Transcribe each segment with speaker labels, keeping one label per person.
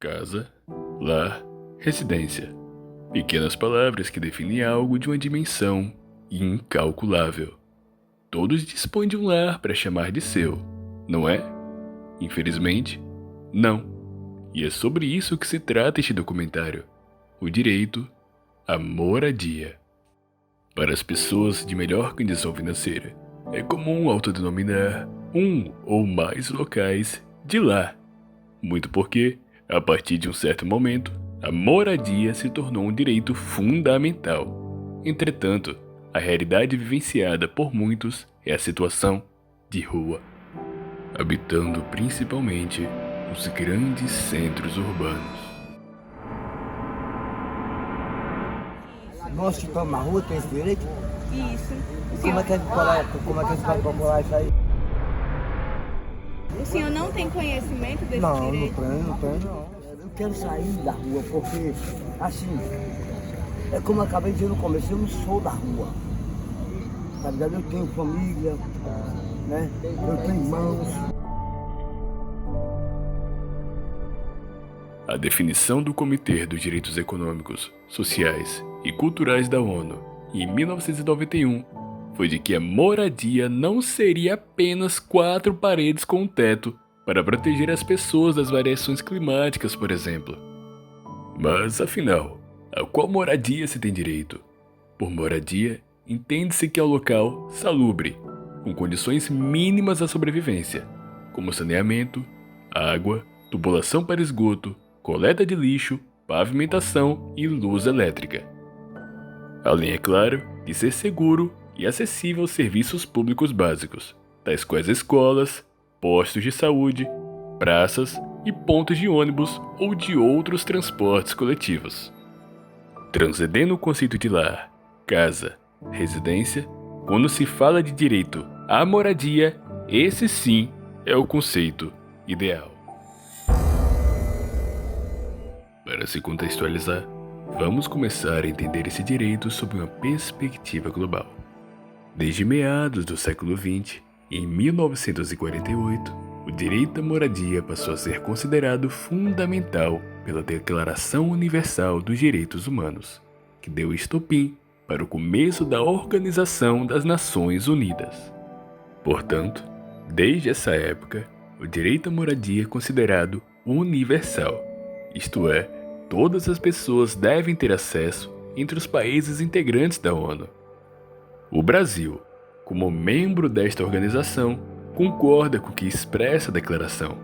Speaker 1: Casa, lar, residência. Pequenas palavras que definem algo de uma dimensão incalculável. Todos dispõem de um lar para chamar de seu, não é? Infelizmente, não. E é sobre isso que se trata este documentário. O direito à moradia. Para as pessoas de melhor condição financeira, é comum autodenominar um ou mais locais de lar. Muito porque, a partir de um certo momento, a moradia se tornou um direito fundamental. Entretanto, a realidade vivenciada por muitos é a situação de rua, habitando principalmente os grandes centros urbanos.
Speaker 2: Nós que estamos na rua tem esse direito?
Speaker 3: Isso.
Speaker 2: Como é que eles podem popular isso aí?
Speaker 3: O senhor não tem conhecimento desse
Speaker 2: Não,
Speaker 3: direito?
Speaker 2: não tenho. Eu quero sair da rua porque, assim, é como eu acabei de dizer no começo, eu não sou da rua. Tá ligado? Eu tenho família, né? Eu tenho irmãos.
Speaker 1: A definição do Comitê dos Direitos Econômicos, Sociais e Culturais da ONU, em 1991, foi de que a moradia não seria apenas 4 paredes com um teto para proteger as pessoas das variações climáticas, por exemplo. Mas, afinal, a qual moradia se tem direito? Por moradia, entende-se que é o local salubre, com condições mínimas à sobrevivência, como saneamento, água, tubulação para esgoto, coleta de lixo, pavimentação e luz elétrica. Além, é claro, de ser seguro e acessível aos serviços públicos básicos, tais quais escolas, postos de saúde, praças e pontos de ônibus ou de outros transportes coletivos. Transcendendo o conceito de lar, casa, residência, quando se fala de direito à moradia, esse sim é o conceito ideal. Para se contextualizar, vamos começar a entender esse direito sob uma perspectiva global. Desde meados do século XX, em 1948, o direito à moradia passou a ser considerado fundamental pela Declaração Universal dos Direitos Humanos, que deu estopim para o começo da Organização das Nações Unidas. Portanto, desde essa época, o direito à moradia é considerado universal, isto é, todas as pessoas devem ter acesso entre os países integrantes da ONU. O Brasil, como membro desta organização, concorda com o que expressa a declaração.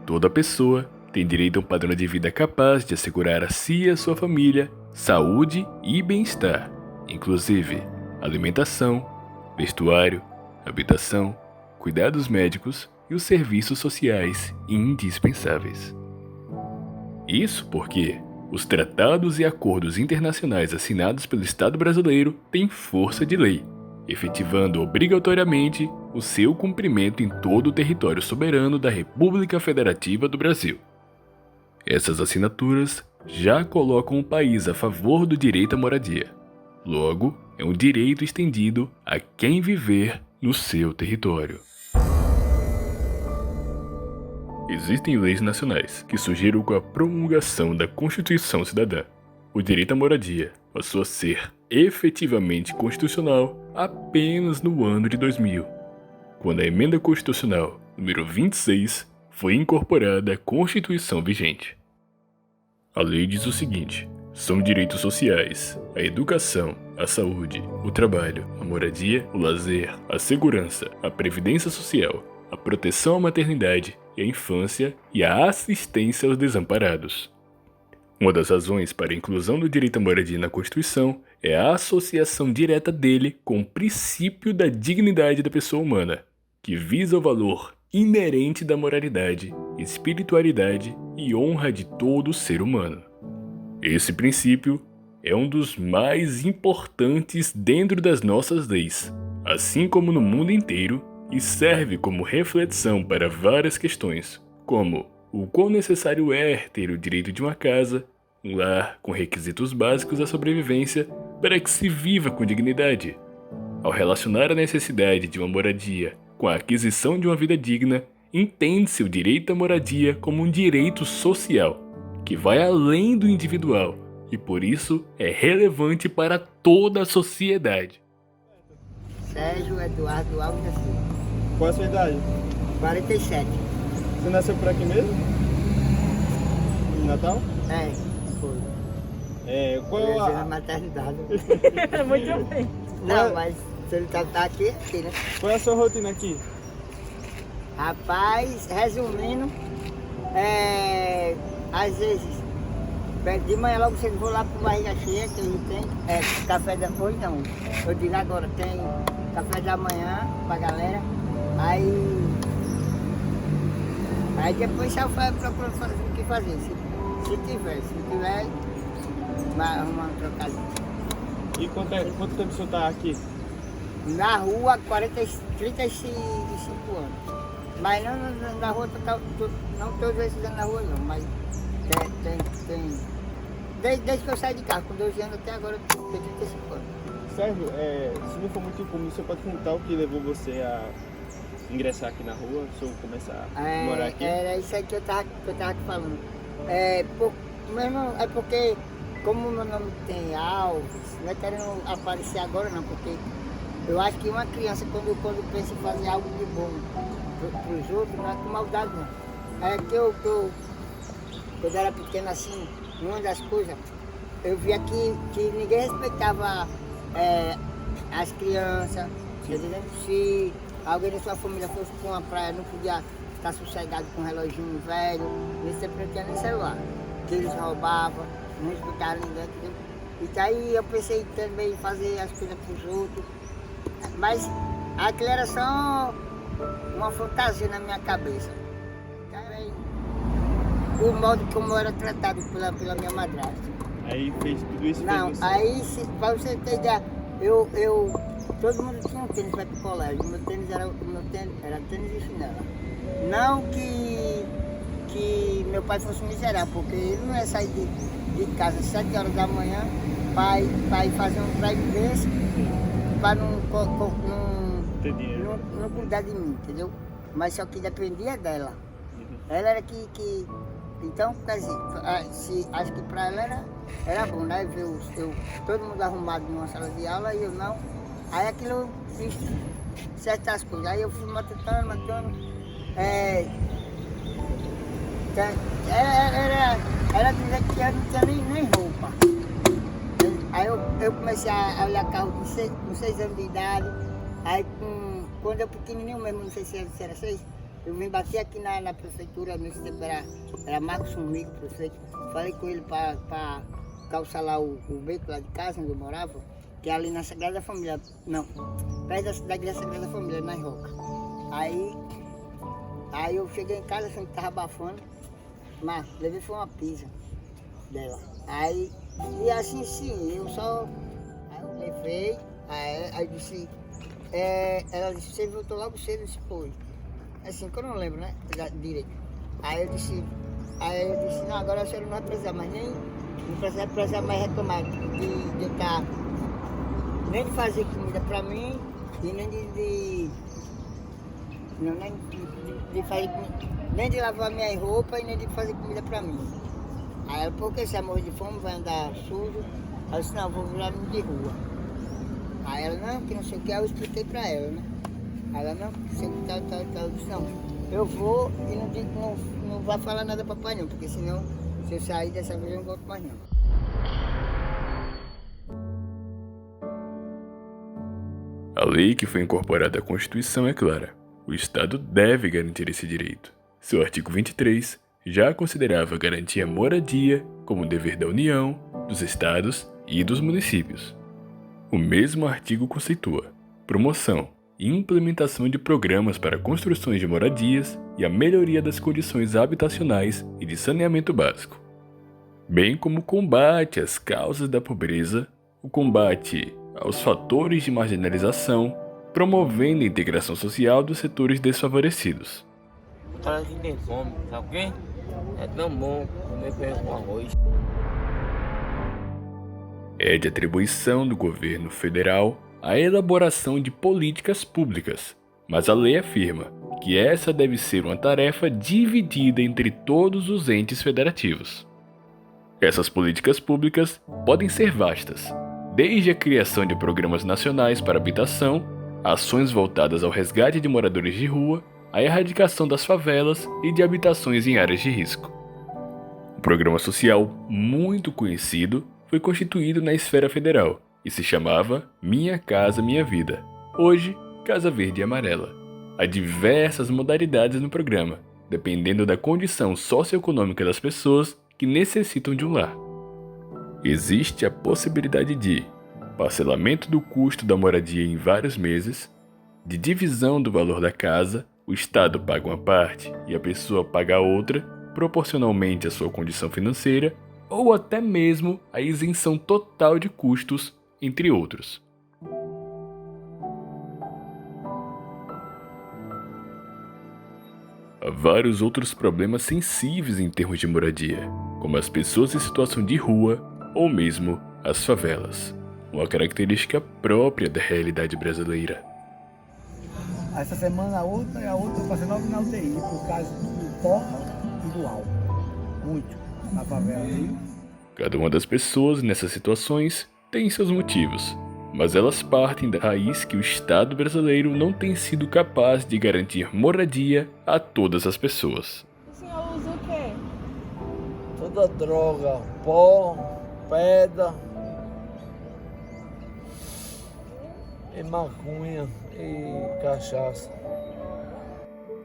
Speaker 1: Toda pessoa tem direito a um padrão de vida capaz de assegurar a si e a sua família saúde e bem-estar, inclusive alimentação, vestuário, habitação, cuidados médicos e os serviços sociais indispensáveis. Isso porque os tratados e acordos internacionais assinados pelo Estado brasileiro têm força de lei, efetivando obrigatoriamente o seu cumprimento em todo o território soberano da República Federativa do Brasil. Essas assinaturas já colocam o país a favor do direito à moradia. Logo, é um direito estendido a quem viver no seu território. Existem leis nacionais que surgiram com a promulgação da Constituição Cidadã. O direito à moradia passou a ser efetivamente constitucional apenas no ano de 2000, quando a Emenda Constitucional número 26 foi incorporada à Constituição vigente. A lei diz o seguinte: são direitos sociais a educação, a saúde, o trabalho, a moradia, o lazer, a segurança, a previdência social, a proteção à maternidade e à infância e a assistência aos desamparados. Uma das razões para a inclusão do direito à moradia na Constituição é a associação direta dele com o princípio da dignidade da pessoa humana, que visa o valor inerente da moralidade, espiritualidade e honra de todo ser humano. Esse princípio é um dos mais importantes dentro das nossas leis, assim como no mundo inteiro, e serve como reflexão para várias questões, como o quão necessário é ter o direito de uma casa, um lar com requisitos básicos à sobrevivência para que se viva com dignidade. Ao relacionar a necessidade de uma moradia com a aquisição de uma vida digna, entende-se o direito à moradia como um direito social, que vai além do individual e por isso é relevante para toda a sociedade.
Speaker 4: Sérgio Eduardo Alves da Silva,
Speaker 5: Qual é a sua idade?
Speaker 4: 47.
Speaker 5: Você nasceu por aqui mesmo? Em Natal?
Speaker 4: É, foi.
Speaker 5: Qual
Speaker 4: Eu
Speaker 5: é
Speaker 4: ia na
Speaker 5: a,
Speaker 4: maternidade.
Speaker 3: Muito bem.
Speaker 4: Não, mas se ele tá aqui, aqui, né?
Speaker 5: qual é a sua rotina aqui?
Speaker 4: Rapaz, resumindo, às vezes, de manhã logo cedo vou lá pro barriga cheia, que ele tem, café da manhã, não. Eu digo agora, tem café da manhã pra galera, aí depois só procuro fazer o que fazer, se tiver, vai arrumar um trocadinho.
Speaker 5: E quanto tempo o senhor tá aqui?
Speaker 4: Na rua, 35 anos. Mas não na rua, não todos esses anos na rua não, mas tem. Desde que eu saí de casa, com 12 anos até agora, eu tenho 35 anos.
Speaker 5: Sérgio, se não for muito incômodo, você pode contar o que levou você a ingressar aqui na rua, o senhor começar a morar aqui?
Speaker 4: Era isso aí que eu tava te falando. É porque, como o meu nome tem Alves, não é querendo aparecer agora não, porque eu acho que uma criança, quando pensa em fazer algo de bom para os outros, não é com maldade não. É que eu quando era pequeno assim, uma das coisas, eu via que ninguém respeitava as crianças, entendeu? Se alguém da sua família fosse para uma praia, não podia estar sossegado com um reloginho velho, nesse tempo não tinha nem celular, que eles roubavam, não respeitavam ninguém, entendeu? E daí eu pensei também em fazer as coisas para os outros, mas aquilo era só uma fantasia na minha cabeça. O modo como eu era tratado pela minha madrasta.
Speaker 5: Aí fez tudo isso?
Speaker 4: Não,
Speaker 5: fez você.
Speaker 4: aí, pra você ter ideia, todo mundo tinha um tênis para ir pro colégio. Meu tênis era tênis e chinela. Não que meu pai fosse miserável, porque ele não ia sair de casa às 7 horas da manhã para ir fazer um drive desse, para não cuidar de mim, entendeu? Mas só que dependia dela. Ela era que então, quer dizer, acho que para ela era bom, né? Ver todo mundo arrumado numa sala de aula e eu não. Aí aquilo eu fiz certas coisas. Aí eu fui matutando. Era dizer que eu não tinha nem roupa. Aí eu comecei a olhar carro com 6 anos de idade. Aí quando eu pequenininho mesmo, não sei se era 6, eu vim bater aqui na prefeitura, nesse tempo era Marcos Formiga, prefeito. Falei com ele para calçar lá o beco lá de casa, onde eu morava, que é ali na Sagrada Família, não, perto da igreja Sagrada Família, na Roca. Aí eu cheguei em casa, assim, que tava abafando, mas levei foi uma pizza dela. E assim sim, eu só, aí eu levei, aí disse, ela disse, você voltou logo cedo, disse, foi. Assim, que eu não lembro, né, direito. Aí eu disse, não, agora a senhora não vai precisar mais não precisa mais reclamar de eu estar, nem de fazer comida pra mim, e nem nem de lavar minha roupa e nem de fazer comida pra mim. Aí ela, porque você morrer de fome, vai andar sujo? Aí eu disse, não, vou virar de rua. Aí ela, não, que não sei o que, eu expliquei pra ela, né? Aí ela, não, sei que tal. Eu disse, não, eu vou e não vai falar nada pra papai não, porque senão, se eu sair dessa vez eu não volto mais não.
Speaker 1: A lei que foi incorporada à Constituição é clara. O Estado deve garantir esse direito. Seu artigo 23 já considerava garantir a moradia como dever da União, dos Estados e dos municípios. O mesmo artigo conceitua promoção e implementação de programas para construções de moradias e a melhoria das condições habitacionais e de saneamento básico, bem como o combate às causas da pobreza, o combate aos fatores de marginalização, promovendo a integração social dos setores desfavorecidos.
Speaker 6: O cara que tem fome, sabe o quê? É tão bom comer feijão com arroz.
Speaker 1: É de atribuição do governo federal a elaboração de políticas públicas, mas a lei afirma que essa deve ser uma tarefa dividida entre todos os entes federativos. Essas políticas públicas podem ser vastas, desde a criação de programas nacionais para habitação, ações voltadas ao resgate de moradores de rua, a erradicação das favelas e de habitações em áreas de risco. Um programa social muito conhecido foi constituído na esfera federal e se chamava Minha Casa Minha Vida, hoje Casa Verde e Amarela. Há diversas modalidades no programa, dependendo da condição socioeconômica das pessoas que necessitam de um lar. Existe a possibilidade de parcelamento do custo da moradia em vários meses, de divisão do valor da casa, o Estado paga uma parte e a pessoa paga a outra, proporcionalmente à sua condição financeira, ou até mesmo a isenção total de custos, entre outros. Há vários outros problemas sensíveis em termos de moradia, como as pessoas em situação de rua ou mesmo as favelas, uma característica própria da realidade brasileira.
Speaker 2: Essa semana a outra passei 9 na UTI, por causa do pó e do álcool. Muito na favela.
Speaker 1: Cada uma das pessoas nessas situações tem seus motivos, mas elas partem da raiz que o Estado brasileiro não tem sido capaz de garantir moradia a todas as pessoas.
Speaker 3: O senhor usa o quê?
Speaker 2: Toda droga, pó, pedra, e maconha e cachaça.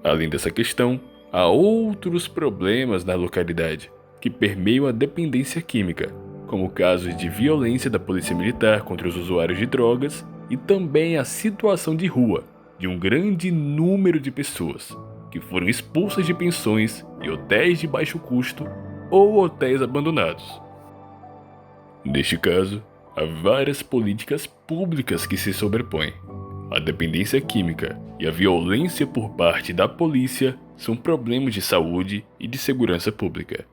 Speaker 1: Além dessa questão, há outros problemas na localidade que permeiam a dependência química, como casos de violência da polícia militar contra os usuários de drogas e também a situação de rua de um grande número de pessoas que foram expulsas de pensões e hotéis de baixo custo ou hotéis abandonados. Neste caso, há várias políticas públicas que se sobrepõem. A dependência química e a violência por parte da polícia são problemas de saúde e de segurança pública.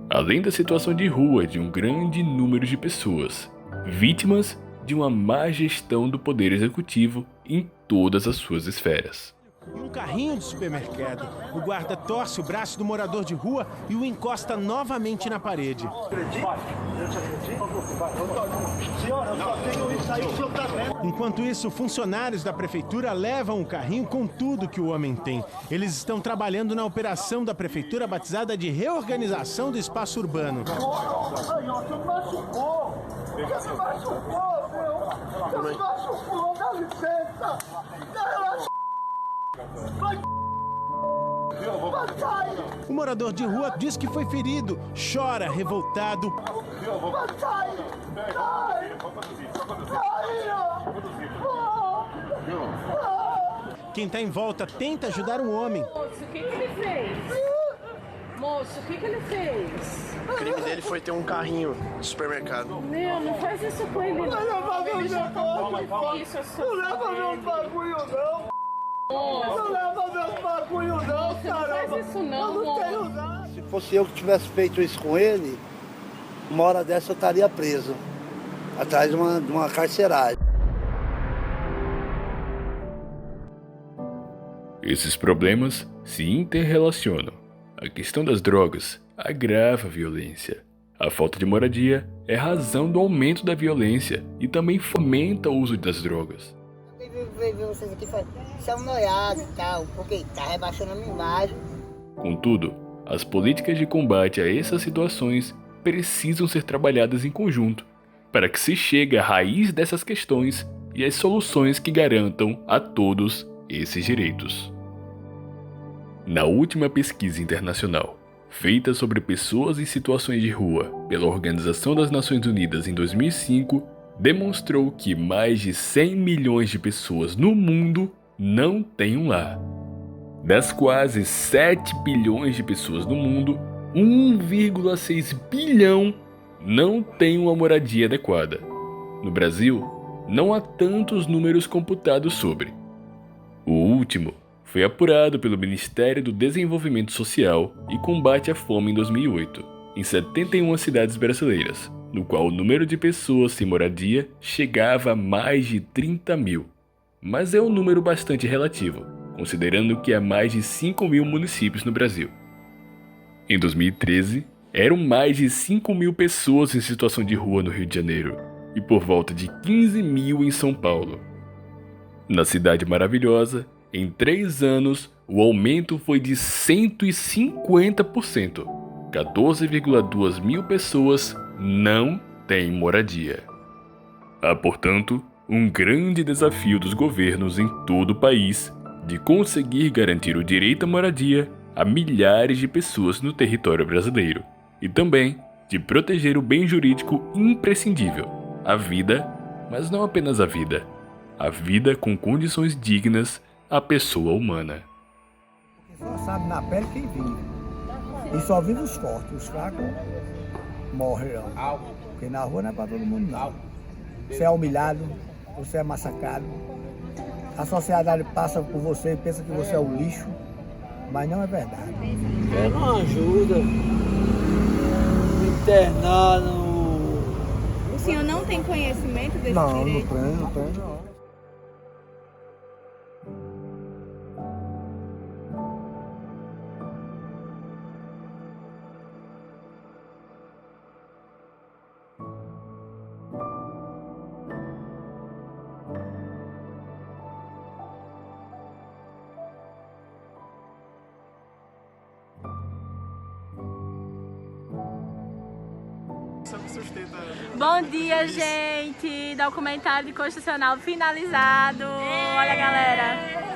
Speaker 1: Além da situação de rua de um grande número de pessoas, vítimas de uma má gestão do poder executivo em todas as suas esferas.
Speaker 7: Em um carrinho de supermercado, o guarda torce o braço do morador de rua e o encosta novamente na parede. Enquanto isso, funcionários da prefeitura levam o carrinho com tudo que o homem tem. Eles estão trabalhando na operação da prefeitura batizada de reorganização do espaço urbano. O morador de rua diz que foi ferido, chora revoltado. Quem está em volta tenta ajudar o homem.
Speaker 3: Moço, o que ele fez? Moço, o que ele fez?
Speaker 8: O crime dele foi ter um carrinho de supermercado.
Speaker 3: Meu, não faz isso com ele. Não leva meu bagulho, não. Não leva meus bagulho não, caramba. Não faz isso não, eu não tenho nada.
Speaker 2: Se fosse eu que tivesse feito isso com ele, uma hora dessa eu estaria preso, atrás de uma carceragem.
Speaker 1: Esses problemas se interrelacionam. A questão das drogas agrava a violência. A falta de moradia é razão do aumento da violência e também fomenta o uso das drogas.
Speaker 4: Vocês aqui são noiados e tal, porque tá rebaixando a minha imagem.
Speaker 1: Contudo, as políticas de combate a essas situações precisam ser trabalhadas em conjunto para que se chegue à raiz dessas questões e às soluções que garantam a todos esses direitos. Na última pesquisa internacional, feita sobre pessoas em situações de rua pela Organização das Nações Unidas em 2005, demonstrou que mais de 100 milhões de pessoas no mundo não têm um lar. Das quase 7 bilhões de pessoas no mundo, 1,6 bilhão não tem uma moradia adequada. No Brasil, não há tantos números computados sobre. O último foi apurado pelo Ministério do Desenvolvimento Social e Combate à Fome em 2008, em 71 cidades brasileiras, no qual o número de pessoas sem moradia chegava a mais de 30 mil. Mas é um número bastante relativo, considerando que há mais de 5 mil municípios no Brasil. Em 2013, Eram mais de 5.000 pessoas em situação de rua no Rio de Janeiro e por volta de 15.000 em São Paulo. Na Cidade Maravilhosa, em 3 anos, o aumento foi de 150%. 14,2 mil pessoas não têm moradia. Há, portanto, um grande desafio dos governos em todo o país de conseguir garantir o direito à moradia a milhares de pessoas no território brasileiro e também de proteger o bem jurídico imprescindível, a vida, mas não apenas a vida com condições dignas à pessoa humana.
Speaker 2: Só sabe na pele quem vive. E só vive os fortes, os fracos morrem. Porque na rua não é para todo mundo não. Você é humilhado, você é massacrado. A sociedade passa por você e pensa que você é um lixo, mas não é verdade.
Speaker 3: Quero uma ajuda. Me internar no...
Speaker 9: O senhor não tem conhecimento desse direito?
Speaker 2: Não tenho.
Speaker 9: Bom dia, gente! Documentário de constitucional finalizado. Olha, galera.